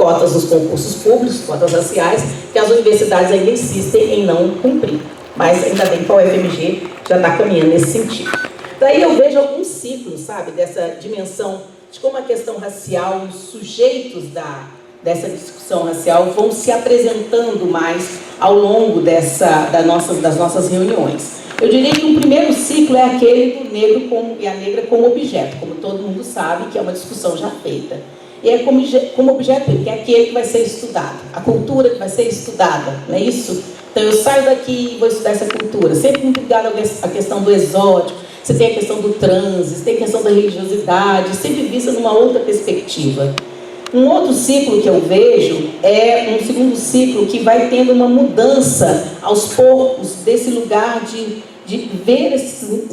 cotas nos concursos públicos, cotas raciais, que as universidades ainda insistem em não cumprir. Mas ainda bem que a UFMG já está caminhando nesse sentido. Daí eu vejo alguns ciclos, sabe, dessa dimensão de como a questão racial, os sujeitos dessa discussão racial vão se apresentando mais ao longo das nossas reuniões. Eu diria que um primeiro ciclo é aquele do negro e a negra como objeto, como todo mundo sabe, que é uma discussão já feita. E é como objeto, que é aquele que vai ser estudado, a cultura que vai ser estudada, não é isso? Então eu saio daqui e vou estudar essa cultura, sempre muito ligado à questão do exótico, você tem a questão do trânsito, você tem a questão da religiosidade, sempre vista numa outra perspectiva. Um outro ciclo que eu vejo é um segundo ciclo que vai tendo uma mudança aos poucos desse lugar de ver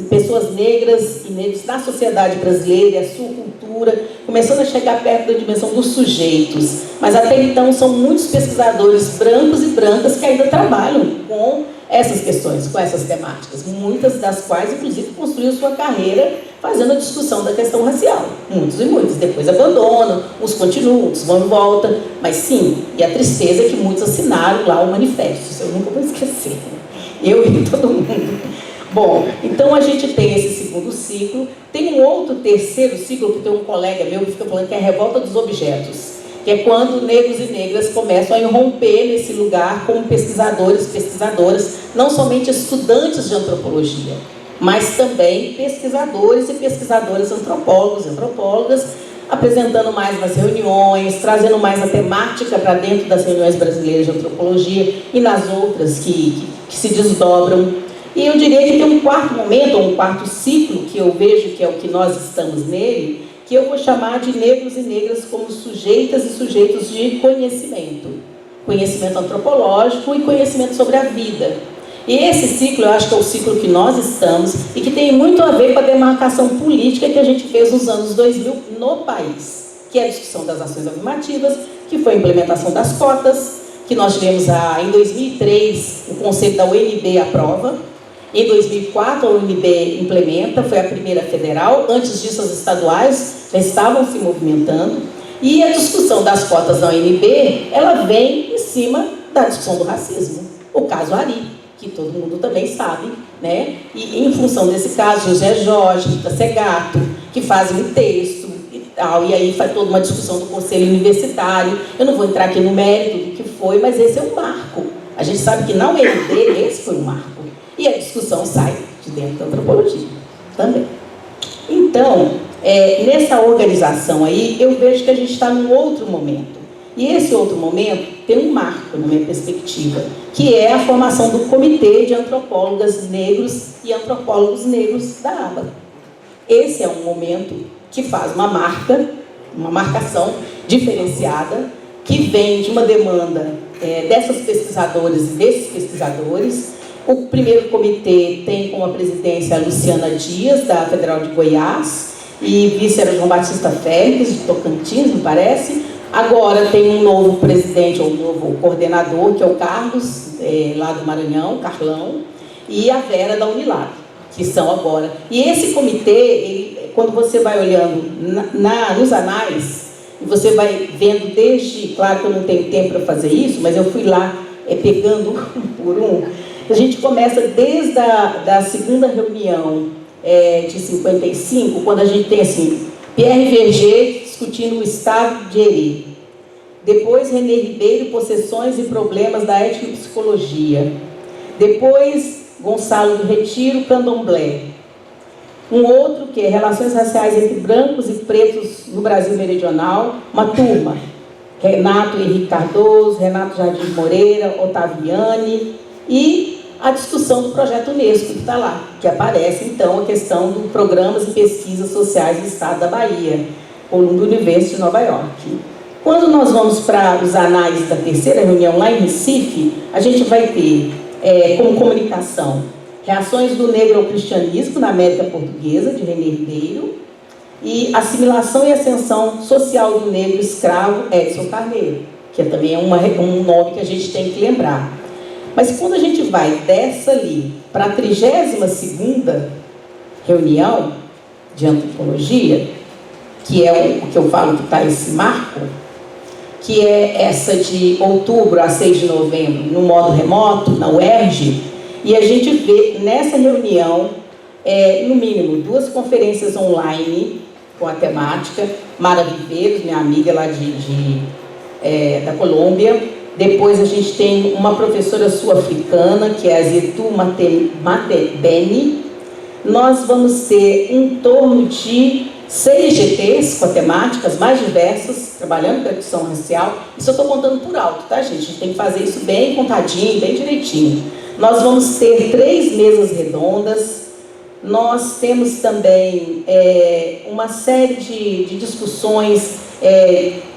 pessoas negras e negros na sociedade brasileira e a sua cultura, começando a chegar perto da dimensão dos sujeitos. Mas até então são muitos pesquisadores brancos e brancas que ainda trabalham com essas questões, com essas temáticas, muitas das quais, inclusive, construíram sua carreira fazendo a discussão da questão racial. Muitos e muitos, depois abandonam, uns continuam, outros vão e voltam, mas sim, e a tristeza é que muitos assinaram lá o manifesto, isso eu nunca vou esquecer, né? Eu e todo mundo. Bom, então a gente tem esse segundo ciclo, tem um outro terceiro ciclo que tem um colega meu que fica falando que é a revolta dos objetos, que é quando negros e negras começam a irromper nesse lugar como pesquisadores, pesquisadoras, não somente estudantes de antropologia, mas também pesquisadores e pesquisadoras, antropólogos e antropólogas, apresentando mais nas reuniões, trazendo mais a temática para dentro das reuniões brasileiras de antropologia e nas outras que se desdobram. E eu diria que tem um quarto momento, ou um quarto ciclo, que eu vejo que é o que nós estamos nele, que eu vou chamar de negros e negras como sujeitas e sujeitos de conhecimento. Conhecimento antropológico e conhecimento sobre a vida. E esse ciclo, eu acho que é o ciclo que nós estamos e que tem muito a ver com a demarcação política que a gente fez nos anos 2000 no país, que é a discussão das ações afirmativas, que foi a implementação das cotas, que nós tivemos em 2003 o Conselho da UNB aprova, em 2004 a UNB implementa, foi a primeira federal, antes disso as estaduais já estavam se movimentando, e a discussão das cotas da UNB, ela vem em cima da discussão do racismo, o caso Ari, que todo mundo também sabe, né? E em função desse caso, José Jorge, Rita Segato, que fazem um texto e tal, e aí faz toda uma discussão do Conselho Universitário. Eu não vou entrar aqui no mérito do que foi, mas esse é um marco. A gente sabe que na UNB esse foi um marco. E a discussão sai de dentro da antropologia também. Então, nessa organização aí, eu vejo que a gente está num outro momento. E esse outro momento tem um marco, na minha perspectiva, que é a formação do Comitê de Antropólogas Negros e Antropólogos Negros da ABA. Esse é um momento que faz uma marcação diferenciada, que vem de uma demanda dessas pesquisadoras e desses pesquisadores. O primeiro comitê tem como presidência a Luciana Dias, da Federal de Goiás, e vice era João Batista Félix, de Tocantins, me parece. Agora tem um novo presidente, ou um novo coordenador, que é o Carlos, lá do Maranhão, Carlão, e a Vera da Unilab, que são agora. E esse comitê, quando você vai olhando nos anais, e você vai vendo desde, claro que eu não tenho tempo para fazer isso, mas eu fui lá pegando um por um, a gente começa desde a segunda reunião de 55, quando a gente tem assim, Pierre Verger discutindo o estado de Herê. Depois, René Ribeiro, possessões e problemas da etnopsicologia. Depois, Gonçalo do Retiro, candomblé. Um outro que é relações raciais entre brancos e pretos no Brasil meridional, uma turma. Renato Henrique Cardoso, Renato Jardim Moreira, Otaviani, e a discussão do projeto Unesco, que está lá, que aparece, então, a questão dos programas e pesquisas sociais do Estado da Bahia, Columbia University de Nova York. Quando nós vamos para os anais da terceira reunião, lá em Recife, a gente vai ter, como comunicação, Reações do Negro ao Cristianismo na América Portuguesa, de René Ribeiro, e Assimilação e Ascensão Social do Negro Escravo, Edson Carneiro, que também é um nome que a gente tem que lembrar. Mas quando a gente vai dessa ali para a 32ª reunião de antropologia, que é o que eu falo que está esse marco, que é essa de outubro a 6 de novembro, no modo remoto, na UERJ, e a gente vê nessa reunião, no mínimo, 2 conferências online com a temática, Mara Viveiros, minha amiga lá da Colômbia. Depois a gente tem uma professora sul-africana, que é a Zitu Matebeni. Nós vamos ter em torno de 6 GTs com a temáticas mais diversas, trabalhando com a discussão racial. Isso eu estou contando por alto, tá, gente? A gente tem que fazer isso bem contadinho, bem direitinho. Nós vamos ter 3 mesas redondas. Nós temos também uma série de discussões,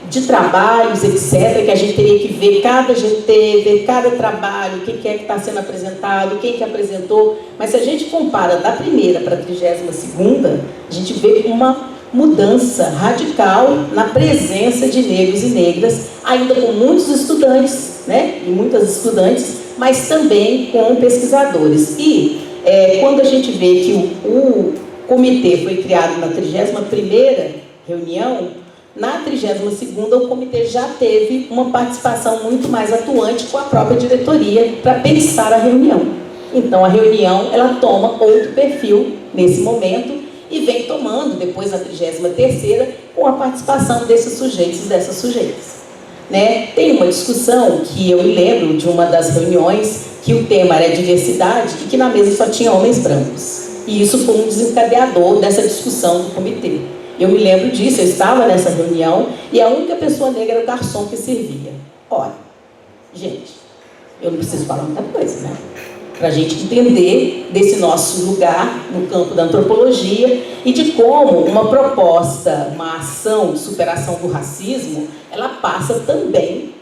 de trabalhos, etc., que a gente teria que ver cada GT, ver cada trabalho, o que é que está sendo apresentado, quem que apresentou. Mas se a gente compara da primeira para a 32ª, a gente vê uma mudança radical na presença de negros e negras, ainda com muitos estudantes, né, e muitas estudantes, mas também com pesquisadores. E quando a gente vê que o comitê foi criado na 31ª reunião, na 32ª o comitê já teve uma participação muito mais atuante com a própria diretoria para pensar a reunião. Então a reunião ela toma outro perfil nesse momento e vem tomando depois na 33ª com a participação desses sujeitos e dessas sujeitas. Né? Tem uma discussão que eu me lembro de uma das reuniões que o tema era diversidade e que na mesa só tinha homens brancos. E isso foi um desencadeador dessa discussão do comitê. Eu me lembro disso, eu estava nessa reunião e a única pessoa negra era o garçom que servia. Olha, gente, eu não preciso falar muita coisa, né? Para a gente entender desse nosso lugar no campo da antropologia e de como uma proposta, uma ação de superação do racismo, ela passa também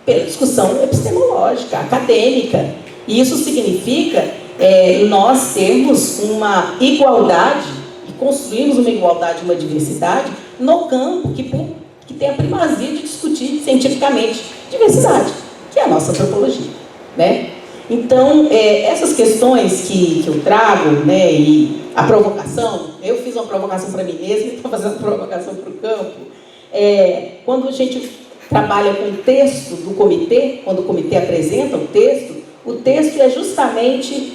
pela discussão epistemológica, acadêmica. E isso significa nós termos uma igualdade e construirmos uma igualdade, uma diversidade no campo que tem a primazia de discutir cientificamente diversidade, que é a nossa antropologia, né? Então, essas questões que eu trago, né, e a provocação, eu fiz uma provocação para mim mesma e estou fazendo provocação para o campo, quando a gente trabalha com o texto do comitê, quando o comitê apresenta o texto é justamente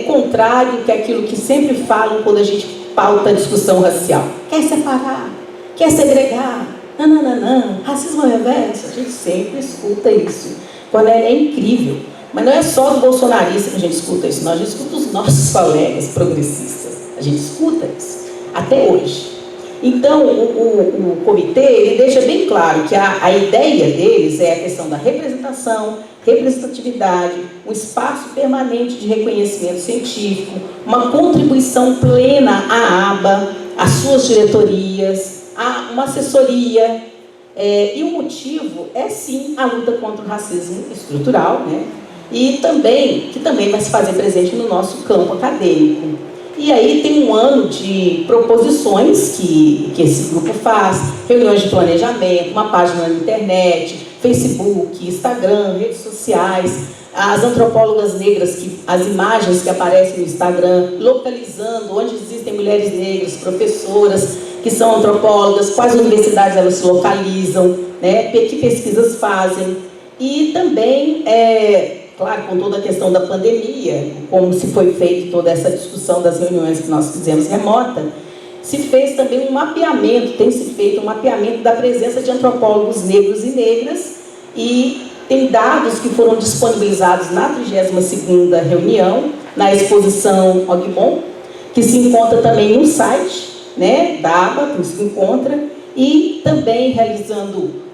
o contrário que aquilo que sempre falam quando a gente pauta a discussão racial. Quer separar, quer segregar, não, racismo reverso, a gente sempre escuta isso. Quando é incrível. Mas não é só do bolsonarista que a gente escuta isso, não. A gente escuta os nossos colegas progressistas. A gente escuta isso, até hoje. Então, o comitê, ele deixa bem claro que a ideia deles é a questão da representação, representatividade, um espaço permanente de reconhecimento científico, uma contribuição plena à aba, às suas diretorias, a uma assessoria. E o motivo é, sim, a luta contra o racismo estrutural, né? E também, que também vai se fazer presente no nosso campo acadêmico. E aí tem um ano de proposições que esse grupo faz, reuniões de planejamento, uma página na internet, Facebook, Instagram, redes sociais, as antropólogas negras, as imagens que aparecem no Instagram, localizando onde existem mulheres negras, professoras que são antropólogas, quais universidades elas se localizam, né, que pesquisas fazem. E também, claro, com toda a questão da pandemia, como se foi feita toda essa discussão das reuniões que nós fizemos remota, se fez também um mapeamento, tem se feito um mapeamento da presença de antropólogos negros e negras, e tem dados que foram disponibilizados na 32ª reunião, na exposição Ogbon, que se encontra também no site, né, da aba, que se encontra, e também realizando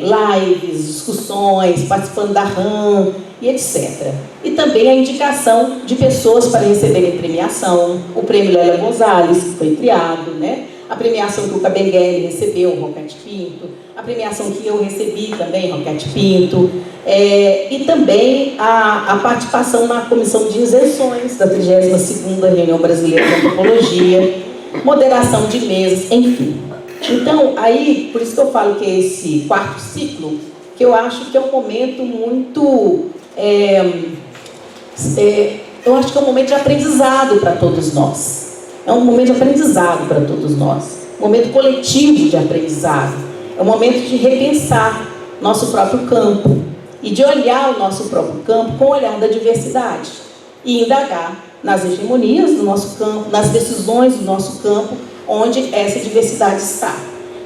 lives, discussões, participando da RAM e etc. E também a indicação de pessoas para receberem premiação, o prêmio Lélia Gonzalez, que foi criado, né? A premiação que o Kabengele recebeu, o Roquete Pinto, a premiação que eu recebi também, Roquete Pinto, e também a participação na comissão de isenções da 32ª Reunião Brasileira de Antropologia, moderação de mesas, enfim. Então, aí, por isso que eu falo que é esse 4º ciclo, que eu acho que é um momento muito... eu acho que é um momento de aprendizado para todos nós. É um momento de aprendizado para todos nós. Um momento coletivo de aprendizado. É o momento de repensar nosso próprio campo e de olhar o nosso próprio campo com o olhar da diversidade e indagar nas hegemonias do nosso campo, nas decisões do nosso campo, onde essa diversidade está.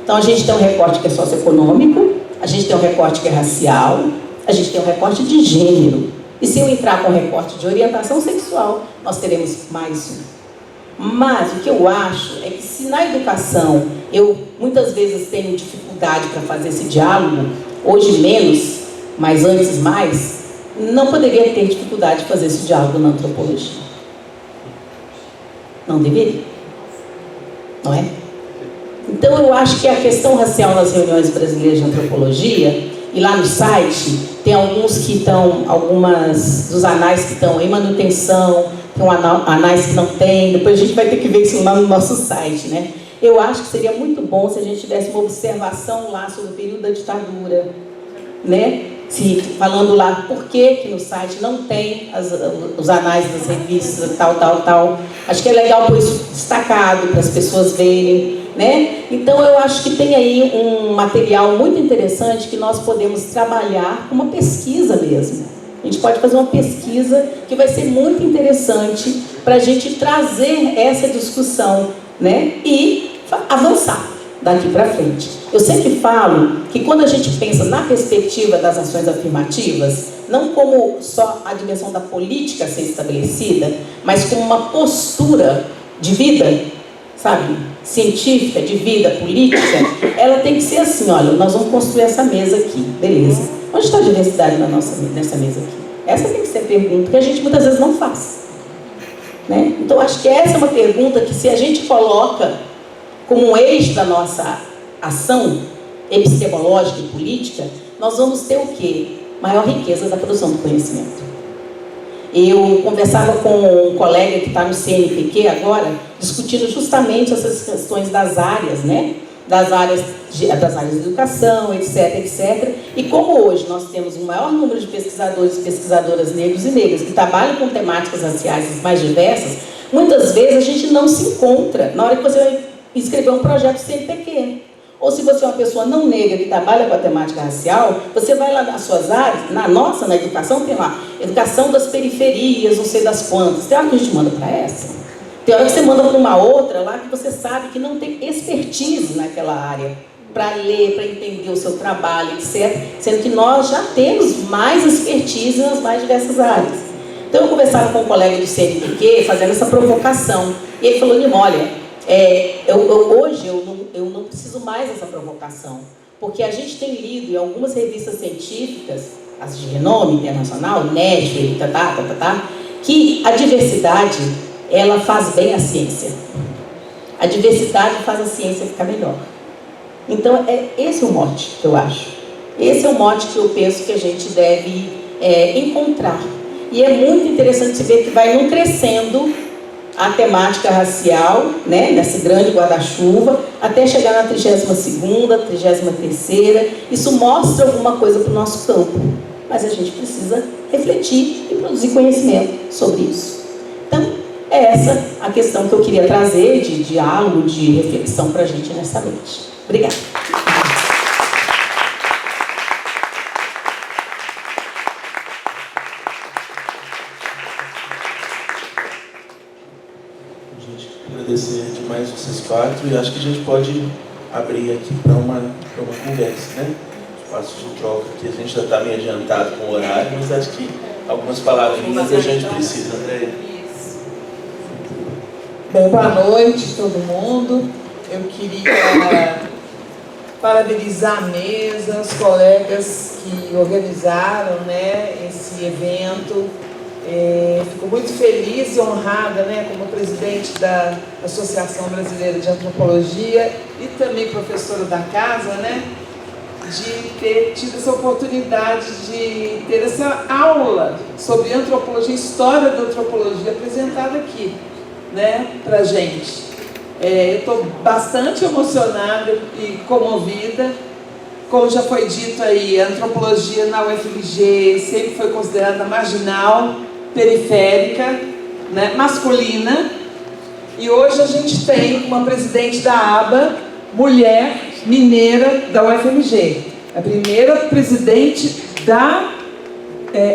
Então, a gente tem um recorte que é socioeconômico, a gente tem um recorte que é racial, a gente tem um recorte de gênero. E se eu entrar com o recorte de orientação sexual, nós teremos mais um. Mas o que eu acho é que se na educação eu muitas vezes tenho dificuldade para fazer esse diálogo, hoje menos, mas antes mais, não poderia ter dificuldade de fazer esse diálogo na antropologia. Não deveria. Não é? Então eu acho que a questão racial nas reuniões brasileiras de antropologia, e lá no site, tem alguns que estão, algumas dos anais que estão em manutenção, tem anais que não tem, depois a gente vai ter que ver isso lá no nosso site, né? Eu acho que seria muito bom se a gente tivesse uma observação lá sobre o período da ditadura, né? Falando lá por que no site não tem os anais das revistas, tal. Acho que é legal pôr isso destacado para as pessoas verem, né? Então eu acho que tem aí um material muito interessante que nós podemos trabalhar com uma pesquisa mesmo. A gente pode fazer uma pesquisa que vai ser muito interessante para a gente trazer essa discussão, né? E avançar daqui para frente. Eu sempre falo que quando a gente pensa na perspectiva das ações afirmativas, não como só a dimensão da política a ser estabelecida, mas como uma postura de vida, sabe, científica, de vida, política, ela tem que ser assim, olha, nós vamos construir essa mesa aqui, beleza. Onde está a diversidade nessa mesa aqui? Essa tem que ser a pergunta que a gente muitas vezes não faz, né? Então, acho que essa é uma pergunta que se a gente coloca como um eixo da nossa ação epistemológica e política, nós vamos ter o quê? Maior riqueza da produção do conhecimento. Eu conversava com um colega que está no CNPq agora, discutindo justamente essas questões das áreas, né? Das áreas de educação, etc. E como hoje nós temos um maior número de pesquisadores e pesquisadoras negros e negras que trabalham com temáticas raciais mais diversas, muitas vezes a gente não se encontra na hora que você vai escrever um projeto CNPq. Ou se você é uma pessoa não negra que trabalha com a temática racial, você vai lá nas suas áreas, na educação, tem lá, educação das periferias, não sei das quantas. Tem hora que a gente manda para essa. Tem hora que você manda para uma outra lá que você sabe que não tem expertise naquela área para ler, para entender o seu trabalho, etc. Sendo que nós já temos mais expertise nas mais diversas áreas. Então eu conversava com um colega do CNPq fazendo essa provocação. E ele falou, olha, hoje eu não preciso mais dessa provocação, porque a gente tem lido em algumas revistas científicas, as de renome internacional, Nature, que a diversidade, ela faz bem a ciência. A diversidade faz a ciência ficar melhor. Então, esse é o mote que eu acho. Esse é o mote que eu penso que a gente deve encontrar. E é muito interessante ver que vai num crescendo a temática racial, né, nesse grande guarda-chuva, até chegar na 32ª, 33ª. Isso mostra alguma coisa para o nosso campo, mas a gente precisa refletir e produzir conhecimento sobre isso. Então, é essa a questão que eu queria trazer de diálogo, de reflexão para a gente nessa noite. Obrigada. Agradecer demais vocês quatro e acho que a gente pode abrir aqui para uma conversa, né? Espaço de troca que a gente já está meio adiantado com o horário, mas acho que algumas palavrinhas a gente precisa, André. Bem, boa noite todo mundo. Eu queria parabenizar a mesa, os colegas que organizaram, né, esse evento. Fico muito feliz e honrada, né, como presidente da Associação Brasileira de Antropologia e também professora da casa, né, de ter tido essa oportunidade de ter essa aula sobre antropologia, história da antropologia apresentada aqui, né, para a gente. Eu estou bastante emocionada e comovida. Como já foi dito aí, a antropologia na UFMG sempre foi considerada marginal, periférica, né, masculina, e hoje a gente tem uma presidente da aba, mulher, mineira da UFMG, a primeira presidente da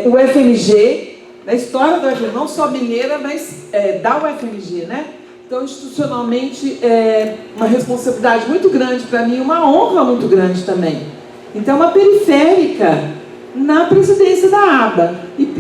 UFMG, da história da UFMG, não só mineira, mas da UFMG, né? Então, institucionalmente, é uma responsabilidade muito grande para mim, uma honra muito grande também. Então, uma periférica na presidência da ABA.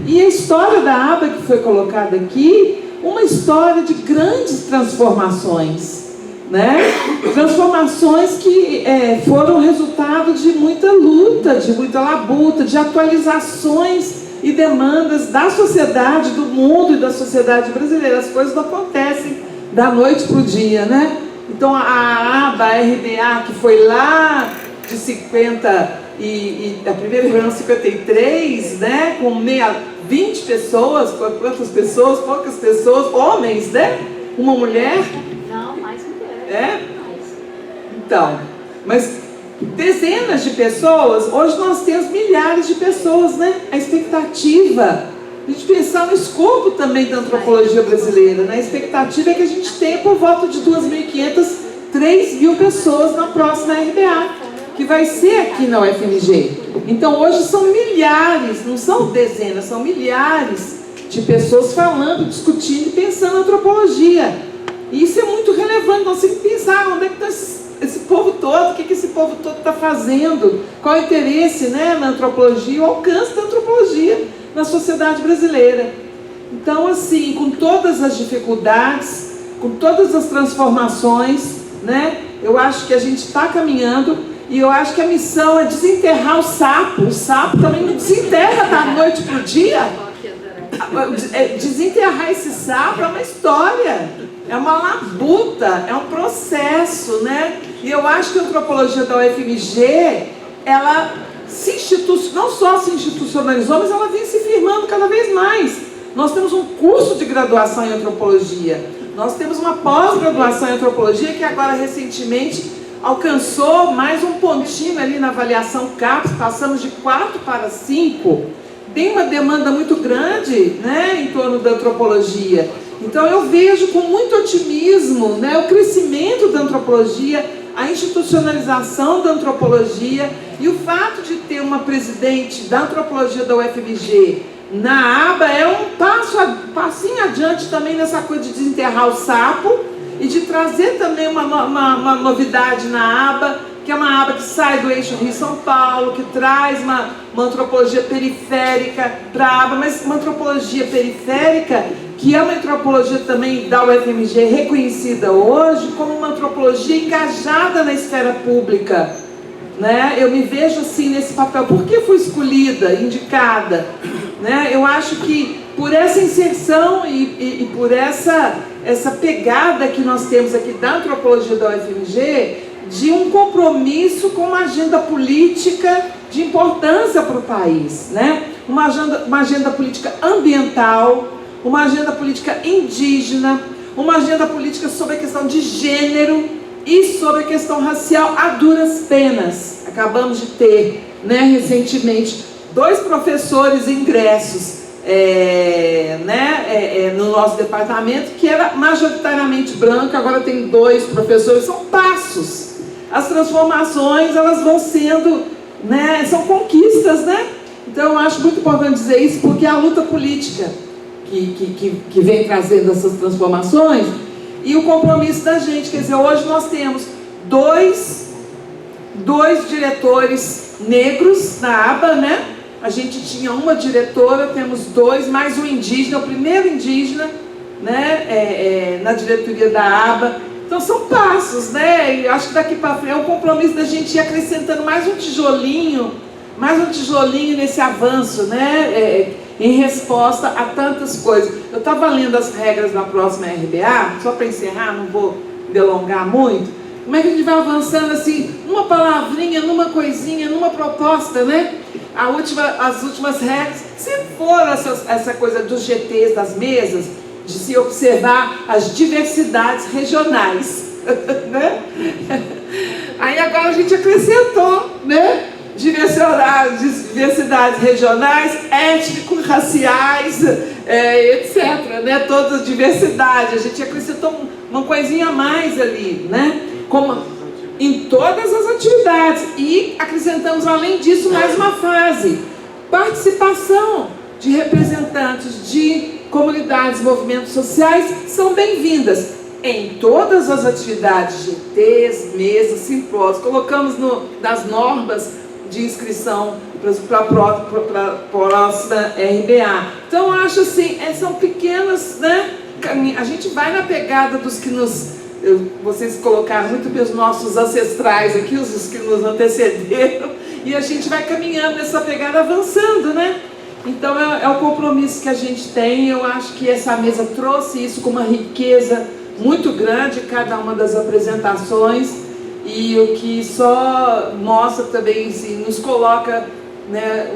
E a história da ABA que foi colocada aqui, uma história de grandes transformações, né? Transformações que foram resultado de muita luta, de muita labuta, de atualizações e demandas da sociedade, do mundo e da sociedade brasileira. As coisas não acontecem da noite para o dia, né? Então a ABA, a RBA, que foi lá de 50 e a primeira reunião 53, né? Com 20 pessoas, quantas pessoas? Poucas pessoas, homens, né? Uma mulher? Não, mais mulher. É? Mais. Então, mas dezenas de pessoas, hoje nós temos milhares de pessoas, né? A expectativa, a gente pensar no escopo também da antropologia brasileira, né? A expectativa é que a gente tenha por volta de 2.500, 3.000 pessoas na próxima RBA, que vai ser aqui na UFMG. Então hoje são milhares, não são dezenas, são milhares de pessoas falando, discutindo e pensando em antropologia. E isso é muito relevante, nós temos que pensar onde é que está esse povo todo, o que esse povo todo está fazendo, qual é o interesse, né, na antropologia, o alcance da antropologia na sociedade brasileira. Então, assim, com todas as dificuldades, com todas as transformações, né, eu acho que a gente está caminhando e eu acho que a missão é desenterrar o sapo. O sapo também não desenterra da noite para o dia. Desenterrar esse sapo é uma história, é uma labuta, é um processo, né? E eu acho que a antropologia da UFMG, ela não só se institucionalizou, mas ela vem se firmando cada vez mais. Nós temos um curso de graduação em antropologia, nós temos uma pós-graduação em antropologia que agora recentemente alcançou mais um pontinho ali na avaliação CAPES, passamos de 4 para 5. Tem uma demanda muito grande, né, em torno da antropologia. Então eu vejo com muito otimismo, né, o crescimento da antropologia, a institucionalização da antropologia e o fato de ter uma presidente da antropologia da UFMG na ABA é um passinho adiante também nessa coisa de desenterrar o sapo e de trazer também uma novidade na ABA, que é uma aba que sai do eixo Rio-São Paulo, que traz uma antropologia periférica para a aba, mas uma antropologia periférica que é uma antropologia também da UFMG reconhecida hoje como uma antropologia engajada na esfera pública, né? Eu me vejo assim nesse papel. Por que fui escolhida, indicada? Né? Eu acho que por essa inserção e por essa pegada que nós temos aqui da antropologia da UFMG, de um compromisso com uma agenda política de importância para o país, né? Uma agenda política ambiental, uma agenda política indígena, uma agenda política sobre a questão de gênero e sobre a questão racial a duras penas. Acabamos de ter, né, recentemente, 2 professores ingressos no nosso departamento, que era majoritariamente branco, agora tem 2 professores, são passos. As transformações, elas vão sendo, né, são conquistas, né? Então eu acho muito importante dizer isso, porque a luta política que vem trazendo essas transformações e o compromisso da gente, quer dizer, hoje nós temos dois diretores negros na aba, né? A gente tinha uma diretora, temos 2, mais um indígena, o primeiro indígena, né, na diretoria da aba. Então são passos, né? E acho que daqui para frente é um compromisso da gente ir acrescentando mais um tijolinho nesse avanço, né? Em resposta a tantas coisas. Eu estava lendo as regras da próxima RBA, só para encerrar, não vou delongar muito. Como é que a gente vai avançando assim, numa palavrinha, numa coisinha, numa proposta, né? As últimas regras, se for essa coisa dos GTs, das mesas, de se observar as diversidades regionais, né? Aí agora a gente acrescentou, né? Diversidades regionais, étnico-raciais, etc., né? Toda a diversidade, a gente acrescentou uma coisinha a mais ali, né? Como em todas as atividades. E acrescentamos, além disso, mais uma fase: participação de representantes de comunidades, movimentos sociais são bem-vindas em todas as atividades, GTs, mesas, simpósios. Colocamos nas normas de inscrição para a próxima RBA. Então, acho assim, são pequenas, né? A gente vai na pegada dos que vocês colocaram muito bem os nossos ancestrais aqui, os que nos antecederam, e a gente vai caminhando nessa pegada, avançando, né? Então é o compromisso que a gente tem. Eu acho que essa mesa trouxe isso com uma riqueza muito grande, cada uma das apresentações, e o que só mostra também, assim, nos coloca, né,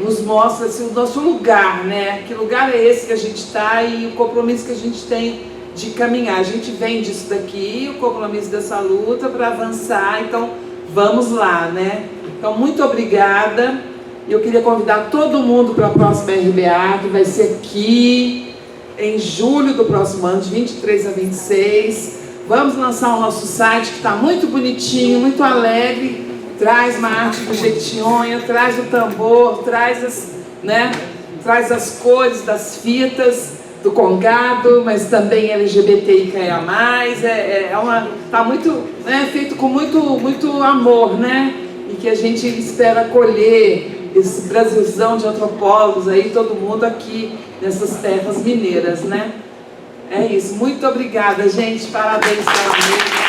nos mostra assim, o nosso lugar, né? Que lugar é esse que a gente está e o compromisso que a gente tem de caminhar. A gente vem disso daqui, o compromisso dessa luta para avançar, então vamos lá, né? Então, muito obrigada. Eu queria convidar todo mundo para a próxima RBA, que vai ser aqui em julho do próximo ano, de 23 a 26. Vamos lançar o nosso site, que está muito bonitinho, muito alegre. Traz uma arte do Jequitinhonha, traz o tambor, traz as cores das fitas do Congado, mas também LGBTIQIA+. Está muito, né, feito com muito amor, né? E que a gente espera colher esse Brasilzão de antropólogos aí, todo mundo aqui nessas terras mineiras, né? É isso. Muito obrigada, gente. Parabéns pela mesa.